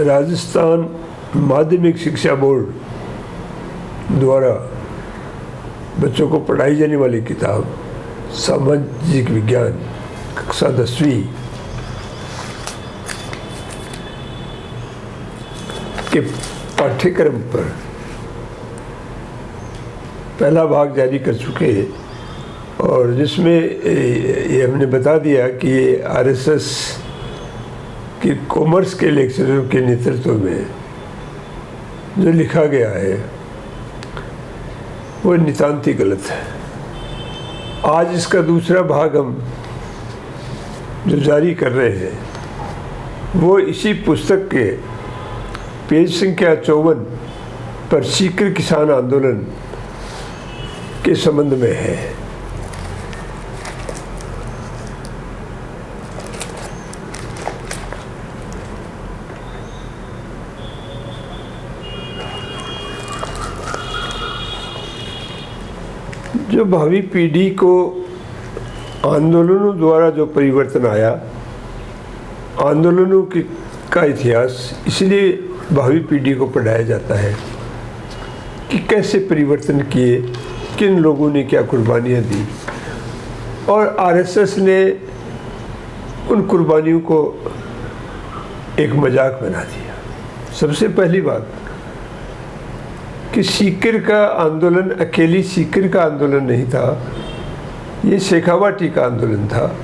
राजस्थान माध्यमिक शिक्षा बोर्ड द्वारा बच्चों को पढ़ाई जाने वाली किताब सामाजिक विज्ञान कक्षा 10वीं के पाठ्यक्रम पर पहला भाग जारी कर चुके हैं और जिसमें ये हमने बता दिया कि ये आरएसएस के कॉमर्स के लेक्चररों के नेतृत्व में जो लिखा गया है वो नितांत ही गलत है। आज इसका दूसरा भाग हम जो जारी कर रहे हैं वो इसी पुस्तक के पेज संख्या 54 पर सीकर किसान आंदोलन के संबंध में है। जो भावी पीढ़ी को आंदोलनों द्वारा जो परिवर्तन आया, आंदोलनों का इतिहास इसलिए भावी पीढ़ी को पढ़ाया जाता है कि कैसे परिवर्तन किए, किन लोगों ने क्या कुर्बानियाँ दी और आरएसएस ने उन कुर्बानियों को एक मजाक बना दिया। सबसे पहली बात कि सीकर का आंदोलन अकेली सीकर का आंदोलन नहीं था, ये शेखावाटी का आंदोलन था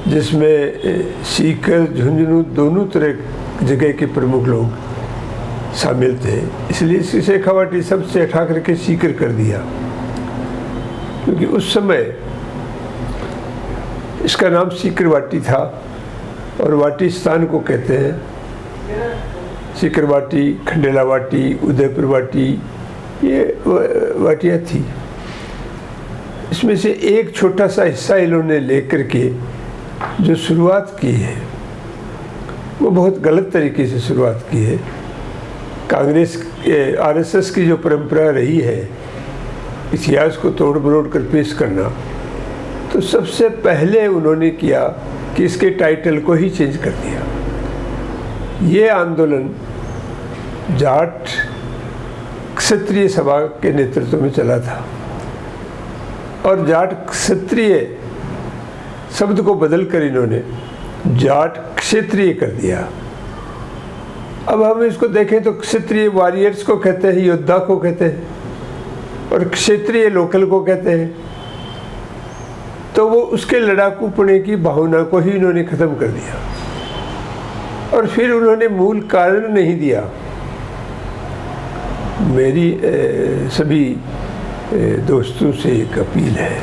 जिसमें सीकर झुंझुनू दोनों तरह जगह के प्रमुख लोग शामिल थे। इसलिए इसे शेखावाटी सबसे हटा करके सीकर कर दिया क्योंकि उस समय इसका नाम सीकर वाटी था और वाटी स्थान को कहते हैं। सीकर वाटी, खंडेला वाटी, उदयपुर वाटी, ये वाटियाँ थी। इसमें से एक छोटा सा हिस्सा इन्होंने लेकर के जो शुरुआत की है वो बहुत गलत तरीके से शुरुआत की है। कांग्रेस आरएसएस की जो परंपरा रही है इतिहास को तोड़ मरोड़ कर पेश करना, तो सबसे पहले उन्होंने किया कि इसके टाइटल को ही चेंज कर दिया। ये आंदोलन जाट क्षत्रिय सभा के नेतृत्व में चला था और जाट क्षत्रिय शब्द को बदलकर इन्होंने जाट क्षेत्रीय कर दिया। अब हम इसको देखें तो क्षत्रिय वॉरियर्स को कहते हैं, योद्धा को कहते हैं और क्षेत्रीय लोकल को कहते हैं। तो वो उसके लड़ाकूपने की भावना को ही इन्होंने ख़त्म कर दिया और फिर उन्होंने मूल कारण नहीं दिया। मेरी सभी दोस्तों से एक अपील है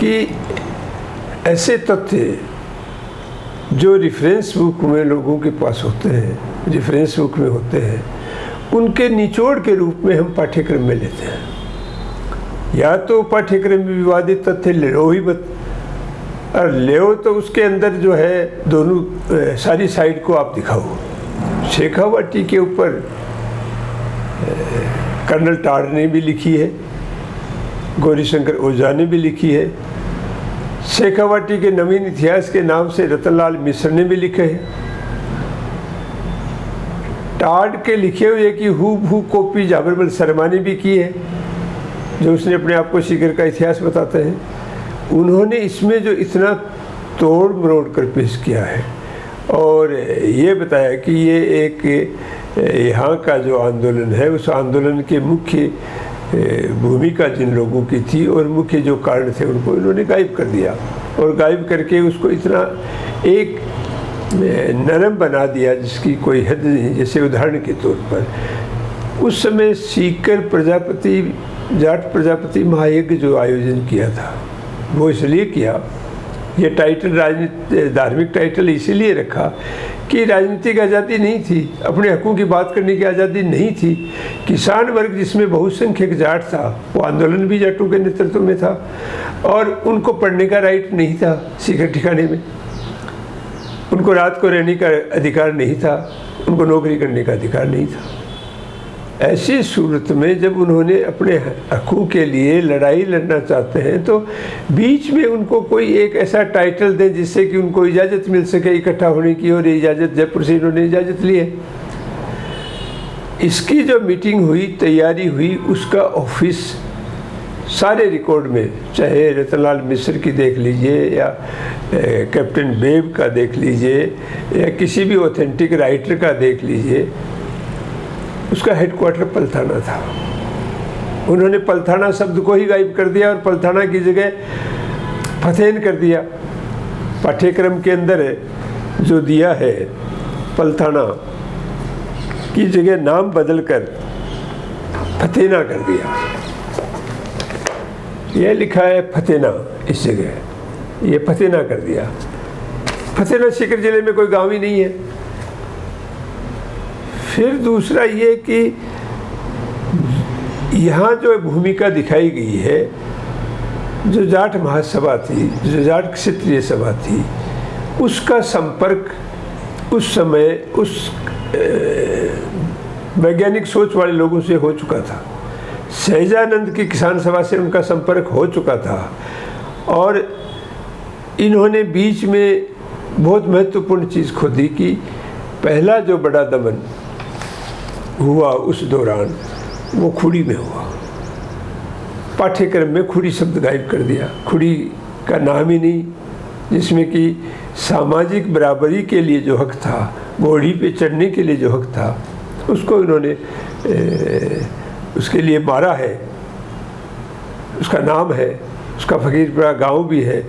कि ऐसे तथ्य जो रेफरेंस बुक में लोगों के पास होते हैं, रेफरेंस बुक में होते हैं, उनके निचोड़ के रूप में हम पाठ्यक्रम में लेते हैं। या तो पाठ्यक्रम में विवादित तथ्य ले लो ही मत, और ले तो उसके अंदर जो है दोनों सारी साइड को आप दिखाओ। शेखावाटी के ऊपर कर्नल टार ने भी लिखी है, गौरीशंकर ओझा ने भी लिखी है, शेखावाटी के नवीन इतिहास के नाम से रतनलाल मिश्र ने भी लिखे हैं। टाड के लिखे हुए की हूबहू कॉपी जाबरबल शर्मा ने भी की है, जो उसने अपने आप को सीकर का इतिहास बताते हैं। उन्होंने इसमें जो इतना तोड़ मरोड़ कर पेश किया है और ये बताया कि ये एक यहाँ का जो आंदोलन है उस आंदोलन के मुख्य भूमिका जिन लोगों की थी और मुख्य जो कारण थे उनको इन्होंने गायब कर दिया और गायब करके उसको इतना एक नरम बना दिया जिसकी कोई हद नहीं। जैसे उदाहरण के तौर पर उस समय सीकर प्रजापति जाट प्रजापति महायज्ञ जो आयोजन किया था वो इसलिए किया, ये टाइटल राजनीति धार्मिक टाइटल इसीलिए रखा कि राजनीतिक आज़ादी नहीं थी, अपने हकों की बात करने की आज़ादी नहीं थी। किसान वर्ग जिसमें बहुसंख्यक जाट था, वो आंदोलन भी जाटों के नेतृत्व में था और उनको पढ़ने का राइट नहीं था सीकर ठिकाने में, उनको रात को रहने का अधिकार नहीं था, उनको नौकरी करने का अधिकार नहीं था। ऐसी सूरत में जब उन्होंने अपने हकों के लिए लड़ाई लड़ना चाहते हैं तो बीच में उनको कोई एक ऐसा टाइटल दें जिससे कि उनको इजाज़त मिल सके इकट्ठा होने की, और इजाज़त जयपुर से इन्होंने इजाज़त ली है। इसकी जो मीटिंग हुई, तैयारी हुई, उसका ऑफिस सारे रिकॉर्ड में, चाहे रतनलाल मिश्र की देख लीजिए या कैप्टन बेब का देख लीजिए या किसी भी ऑथेंटिक राइटर का देख लीजिए, उसका हेडक्वार्टर पलथाना था। उन्होंने पलथाना शब्द को ही गायब कर दिया और पलथाना की जगह फतेन कर दिया। पाठ्यक्रम के अंदर जो दिया है पलथाना की जगह नाम बदलकर फतेना कर दिया। यह लिखा है फतेना, इस जगह ये फतेना कर दिया। फतेना सीकर जिले में कोई गांव ही नहीं है। फिर दूसरा ये कि यहाँ जो भूमिका दिखाई गई है, जो जाट महासभा थी, जो जाट क्षेत्रीय सभा थी, उसका संपर्क उस समय उस वैज्ञानिक सोच वाले लोगों से हो चुका था। सहजानंद की किसान सभा से उनका संपर्क हो चुका था और इन्होंने बीच में बहुत महत्वपूर्ण चीज़ खोदी कि पहला जो बड़ा दमन हुआ उस दौरान वो खुड़ी में हुआ। पाठ्यक्रम में खुड़ी शब्द गायब कर दिया। खुड़ी का नाम ही नहीं, जिसमें कि सामाजिक बराबरी के लिए जो हक था, घोड़ी पे चढ़ने के लिए जो हक था, उसको इन्होंने उसके लिए मारा है। उसका नाम है, उसका फकीरपुरा गांव भी है,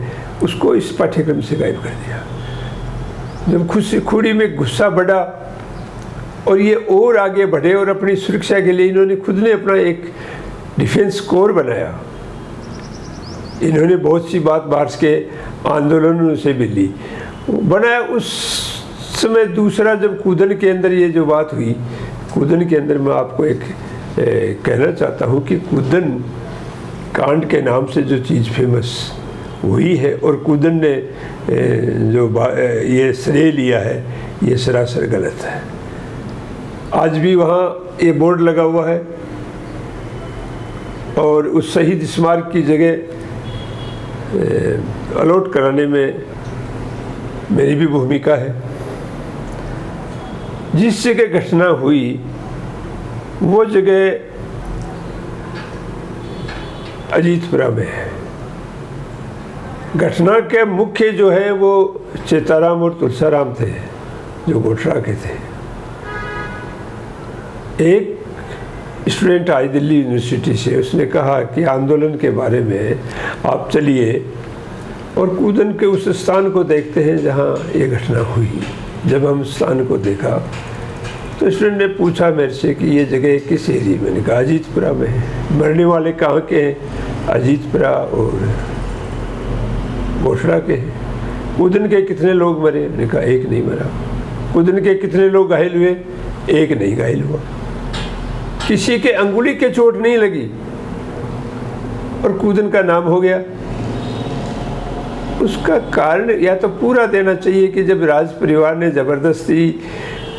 उसको इस पाठ्यक्रम से गायब कर दिया। जब खुड़ी में गुस्सा बढ़ा और ये और आगे बढ़े और अपनी सुरक्षा के लिए इन्होंने खुद ने अपना एक डिफेंस कोर बनाया। इन्होंने बहुत सी बात बाहर के आंदोलनों से भी ली, बनाया। उस समय दूसरा जब कूदन के अंदर ये जो बात हुई, कूदन के अंदर मैं आपको एक कहना चाहता हूँ कि कूदन कांड के नाम से जो चीज़ फेमस हुई है और कूदन ने जो ये श्रेय लिया है, ये सरासर गलत है। आज भी वहाँ ये बोर्ड लगा हुआ है और उस शहीद स्मारक की जगह अलॉट कराने में मेरी भी भूमिका है। जिस जगह घटना हुई वो जगह अजीतपुरा में है। घटना के मुख्य जो है वो चेताराम और तुलसाराम थे, जो गोठरा के थे। एक स्टूडेंट आई दिल्ली यूनिवर्सिटी से, उसने कहा कि आंदोलन के बारे में आप चलिए और कूदन के उस स्थान को देखते हैं जहाँ ये घटना हुई। जब हम स्थान को देखा तो स्टूडेंट ने पूछा मेरे से कि ये जगह किस एरिया में? मैंने कहा अजीतपुरा में है। मरने वाले कहाँ के हैं? अजीतपुरा और गोठरा के हैं। कूदन के कितने लोग मरे? मैंने कहा एक नहीं मरा। कूदन के कितने लोग घायल हुए? एक नहीं घायल हुआ। किसी के अंगुली के चोट नहीं लगी और कूदन का नाम हो गया। उसका कारण या तो पूरा देना चाहिए कि जब राज परिवार ने ज़बरदस्ती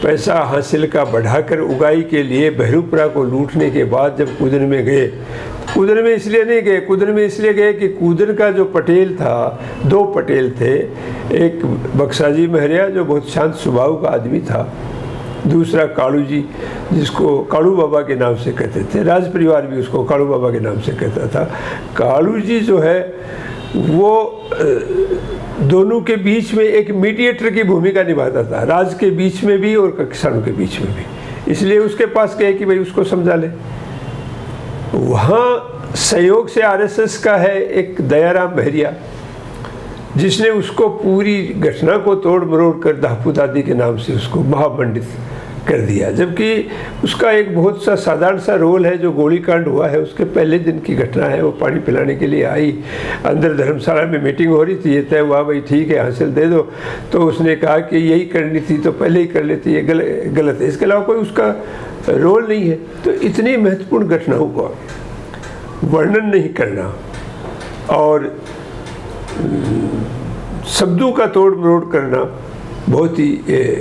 पैसा हासिल का बढ़ाकर उगाई के लिए बहरूपुरा को लूटने के बाद जब कूदन में गए, कूदन में इसलिए नहीं गए, कूदन में इसलिए गए कि कूदन का जो पटेल था, दो पटेल थे, एक बक्साजी महरिया जो बहुत शांत स्वभाव का आदमी था, दूसरा कालू जी जिसको कालू बाबा के नाम से कहते थे। राज परिवार भी उसको कालू बाबा के नाम से कहता था। कालू जी जो है वो दोनों के बीच में एक मीडिएटर की भूमिका निभाता था, राज के बीच में भी और किसानों के बीच में भी। इसलिए उसके पास गए कि भाई उसको समझा ले। वहाँ सहयोग से आरएसएस का है एक दयाराम महरिया, जिसने उसको पूरी घटना को तोड़ मरोड़ कर दाहपू दादी के नाम से उसको महापंडित कर दिया। जबकि उसका एक बहुत सा साधारण सा रोल है। जो गोलीकांड हुआ है उसके पहले दिन की घटना है। वो पानी पिलाने के लिए आई, अंदर धर्मशाला में मीटिंग हो रही थी, ये तय हुआ भाई ठीक है हासिल दे दो, तो उसने कहा कि यही करनी थी तो पहले ही कर लेती, ये गलत है। इसके अलावा कोई उसका रोल नहीं है। तो इतनी महत्वपूर्ण घटनाओं का वर्णन नहीं करना और शब्दों का तोड़ मरोड़ करना बहुत ही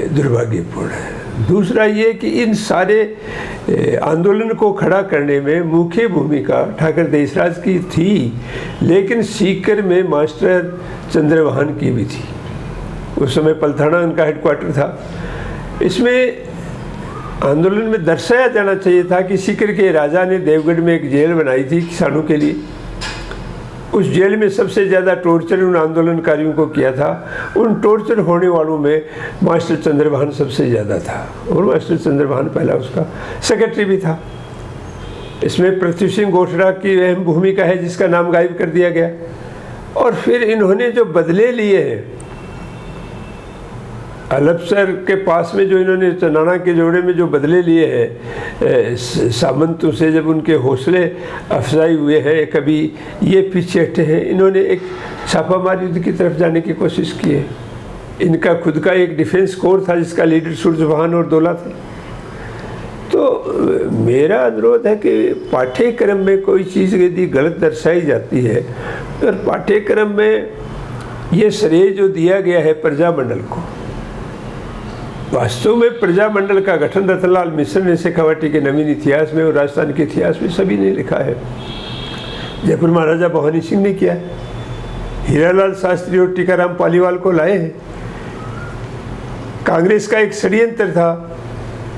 दुर्भाग्यपूर्ण है। दूसरा ये कि इन सारे आंदोलन को खड़ा करने में मुख्य भूमिका ठाकुर देशराज की थी, लेकिन सीकर में मास्टर चंद्रभान की भी थी। उस समय पलथाना उनका हेडक्वार्टर था। इसमें आंदोलन में दर्शाया जाना चाहिए था कि सीकर के राजा ने देवगढ़ में एक जेल बनाई थी किसानों के लिए। उस जेल में सबसे ज़्यादा टॉर्चर उन आंदोलनकारियों को किया था। उन टॉर्चर होने वालों में मास्टर चंद्रभान सबसे ज़्यादा था, और मास्टर चंद्रभान पहला उसका सेक्रेटरी भी था। इसमें पृथ्वी सिंह गोठरा की अहम भूमिका है, जिसका नाम गायब कर दिया गया। और फिर इन्होंने जो बदले लिए हैं, अरबसर के पास में जो इन्होंने चनाना के जोड़े में जो बदले लिए हैं सामंतों से, जब उनके हौसले अफजाई हुए हैं, कभी ये पीछे हटे हैं, इन्होंने एक छापामार युद्ध की तरफ जाने की कोशिश की है। इनका खुद का एक डिफेंस कोर था जिसका लीडर सूरजभान और दौला थे। तो मेरा अनुरोध है कि पाठ्यक्रम में कोई चीज़ यदि गलत दर्शाई जाती है, और पाठ्यक्रम में ये श्रेय जो दिया गया है प्रजामंडल को, वास्तव में प्रजामंडल का गठन रतनलाल मिश्र ने शेखावाटी के नवीन इतिहास में और राजस्थान के इतिहास में सभी ने लिखा है। जयपुर महाराजा भवानी सिंह ने किया है, हीरालाल शास्त्री और टीकाराम पालीवाल को लाए हैं। कांग्रेस का एक षड्यंत्र था,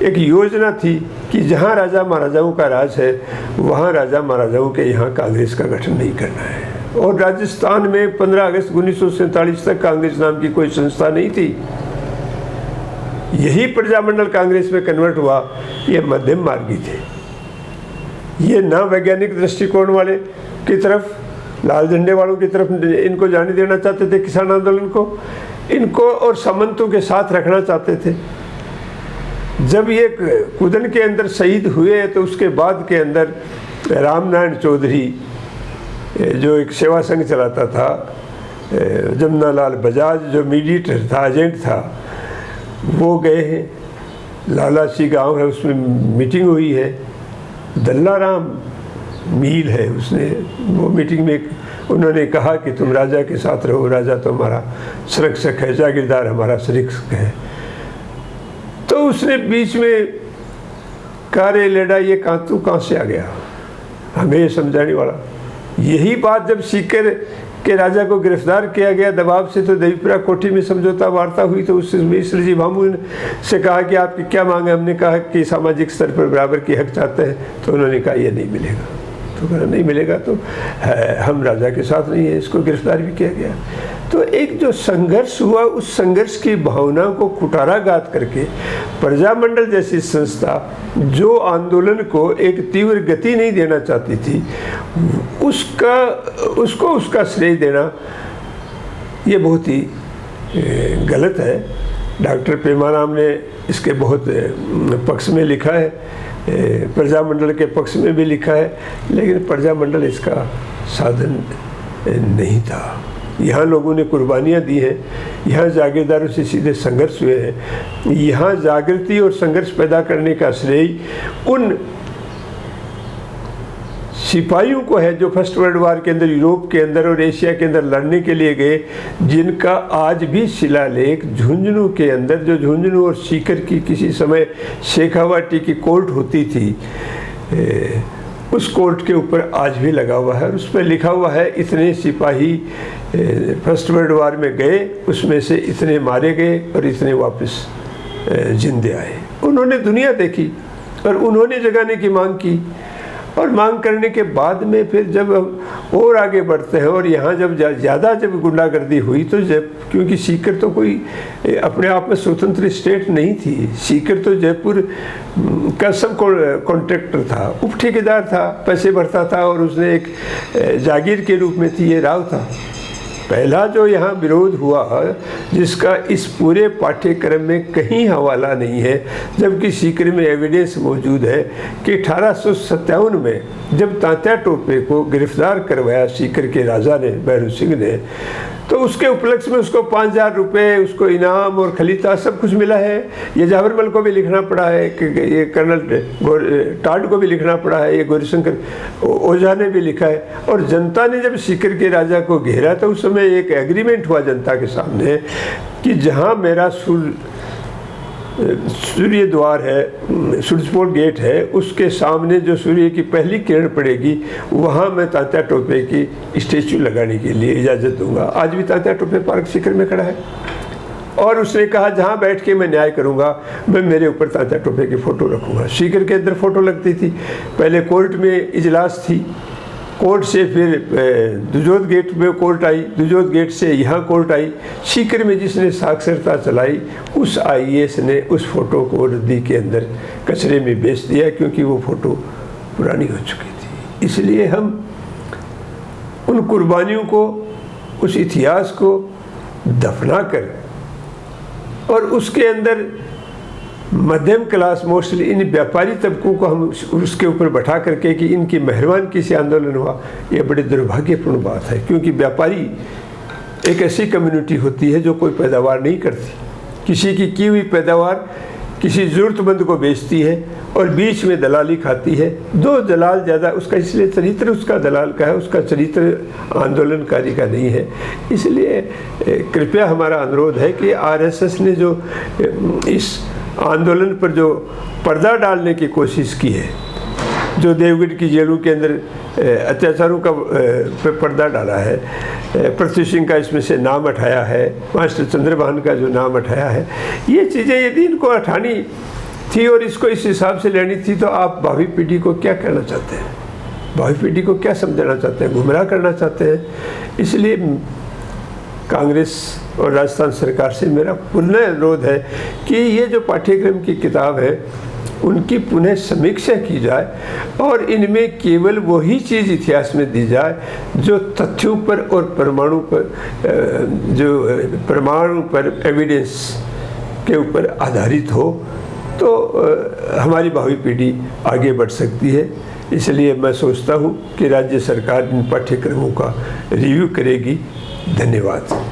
एक योजना थी कि जहां राजा महाराजाओं का राज है वहां राजा महाराजाओं के यहाँ कांग्रेस का गठन नहीं करना है। और राजस्थान में 15 अगस्त 1947 तक कांग्रेस नाम की कोई संस्था नहीं थी। यही प्रजामंडल कांग्रेस में कन्वर्ट हुआ। ये मध्यम मार्गी थे, ये ना वैज्ञानिक दृष्टिकोण वाले की तरफ, लाल झंडे वालों की तरफ इनको जाने देना चाहते थे। किसान आंदोलन को इनको और सामंतों के साथ रखना चाहते थे। जब ये कुदन के अंदर शहीद हुए तो उसके बाद के अंदर रामनारायण चौधरी, जो एक सेवा संघ चलाता था, जमुनालाल बजाज जो मीडिएटर था, एजेंट था, वो गए हैं। लालासी गांव है, उसमें मीटिंग हुई है। दल्लाराम मील है, उसने वो मीटिंग में उन्होंने कहा कि तुम राजा के साथ रहो, राजा तो हमारा संरक्षक है, जागीरदार हमारा संरक्षक है। तो उसने बीच में कहा, रे लेडा ये तू कहाँ से आ गया, हमें ये समझाने वाला। यही बात जब सीकर के राजा को गिरफ्तार किया गया दबाव से, तो देवीपुरा कोठी में समझौता वार्ता हुई। तो उससे मिश्र जी भामू से कहा कि आपकी क्या मांग है। हमने कहा कि सामाजिक स्तर पर बराबर की हक चाहते हैं। तो उन्होंने कहा ये नहीं मिलेगा। तो कहा नहीं मिलेगा तो हम राजा के साथ नहीं है। इसको गिरफ्तार भी किया गया। तो एक जो संघर्ष हुआ, उस संघर्ष की भावना को कुटाराघात करके प्रजामंडल जैसी संस्था जो आंदोलन को एक तीव्र गति नहीं देना चाहती थी, उसका श्रेय देना ये बहुत ही गलत है। डॉक्टर पेमाराम ने इसके बहुत पक्ष में लिखा है, प्रजामंडल के पक्ष में भी लिखा है, लेकिन प्रजामंडल इसका साधन नहीं था। यहाँ लोगों ने कुर्बानियाँ दी हैं, यहाँ जागीरदारों से सीधे संघर्ष हुए हैं। यहाँ जागृति और संघर्ष पैदा करने का श्रेय उन सिपाहियों को है जो फर्स्ट वर्ल्ड वार के अंदर यूरोप के अंदर और एशिया के अंदर लड़ने के लिए गए, जिनका आज भी शिलालेख झुंझुनू के अंदर, जो झुंझुनू और सीकर की किसी समय शेखावाटी की कोर्ट होती थी, उस कोर्ट के ऊपर आज भी लगा हुआ है। और उस पर लिखा हुआ है इतने सिपाही फर्स्ट वर्ल्ड वार में गए, उसमें से इतने मारे गए और इतने वापस जिंदे आए। उन्होंने दुनिया देखी और उन्होंने जगाने की मांग की, और मांग करने के बाद में फिर जब हम और आगे बढ़ते हैं, और यहाँ जब ज़्यादा जब गुंडागर्दी हुई, तो जब क्योंकि सीकर तो कोई अपने आप में स्वतंत्र स्टेट नहीं थी, सीकर तो जयपुर का सब कॉन्ट्रैक्टर था, उप ठेकेदार था, पैसे भरता था, और उसने एक जागीर के रूप में थी, ये राव था। पहला जो यहाँ विरोध हुआ, जिसका इस पूरे पाठ्यक्रम में कहीं हवाला नहीं है, जबकि सीकर में एविडेंस मौजूद है कि 1857 में जब तात्या टोपे को गिरफ्तार करवाया सीकर के राजा ने, भैरू सिंह ने, तो उसके उपलक्ष्य में उसको 5000 रुपये, उसको इनाम और खलीता सब कुछ मिला है। ये जावरमल को भी लिखना पड़ा है, कि ये कर्नल टाड को भी लिखना पड़ा है, ये गौरीशंकर ओझा ने भी लिखा है। और जनता ने जब सीकर के राजा को घेरा, तो उस समय एक एग्रीमेंट हुआ जनता के सामने कि जहाँ मेरा सुर सूर्य द्वार है, सूरजपोल गेट है, उसके सामने जो सूर्य की पहली किरण पड़ेगी वहाँ मैं तात्या टोपे की स्टैचू लगाने के लिए इजाज़त दूंगा। आज भी तात्या टोपे पार्क सीकर में खड़ा है और उसने कहा जहाँ बैठ के मैं न्याय करूँगा मैं मेरे ऊपर तात्या टोपे की फ़ोटो रखूँगा। सीकर के अंदर फ़ोटो लगती थी, पहले कोर्ट में इजलास थी, कोर्ट से फिर दुजोत गेट में कोर्ट आई, दुजोत गेट से यहाँ कोर्ट आई। सीकर में जिसने साक्षरता चलाई उस IAS ने उस फ़ोटो को नदी के अंदर कचरे में बेच दिया क्योंकि वो फ़ोटो पुरानी हो चुकी थी। इसलिए हम उन कुर्बानियों को, उस इतिहास को दफना कर और उसके अंदर मध्यम क्लास मोस्टली इन व्यापारी तबकों को हम उसके ऊपर बैठा करके कि इनकी मेहरबानी से आंदोलन हुआ, ये बड़ी दुर्भाग्यपूर्ण बात है। क्योंकि व्यापारी एक ऐसी कम्युनिटी होती है जो कोई पैदावार नहीं करती, किसी की हुई पैदावार किसी ज़रूरतमंद को बेचती है और बीच में दलाली खाती है। दो दलाल ज़्यादा, उसका इसलिए चरित्र उसका दलाल का है, उसका चरित्र आंदोलनकारी का नहीं है। इसलिए कृपया हमारा अनुरोध है कि RSS ने जो इस आंदोलन पर जो पर्दा डालने की कोशिश की है, जो देवगढ़ की जेलों के अंदर अत्याचारों का पर्दा डाला है, पृथ्वी सिंह का इसमें से नाम हटाया है, मास्टर चंद्रभान का जो नाम हटाया है, ये चीज़ें यदि इनको हटानी थी और इसको इस हिसाब से लेनी थी तो आप भावी पीढ़ी को क्या कहना चाहते हैं, भावी पीढ़ी को क्या समझाना चाहते हैं, गुमराह करना चाहते हैं। इसलिए कांग्रेस और राजस्थान सरकार से मेरा पुनः अनुरोध है कि ये जो पाठ्यक्रम की किताब है उनकी पुनः समीक्षा की जाए और इनमें केवल वही चीज़ इतिहास में दी जाए जो तथ्यों पर और परमाणु पर एविडेंस के ऊपर आधारित हो, तो हमारी भावी पीढ़ी आगे बढ़ सकती है। इसलिए मैं सोचता हूँ कि राज्य सरकार इन पाठ्यक्रमों का रिव्यू करेगी। धन्यवाद।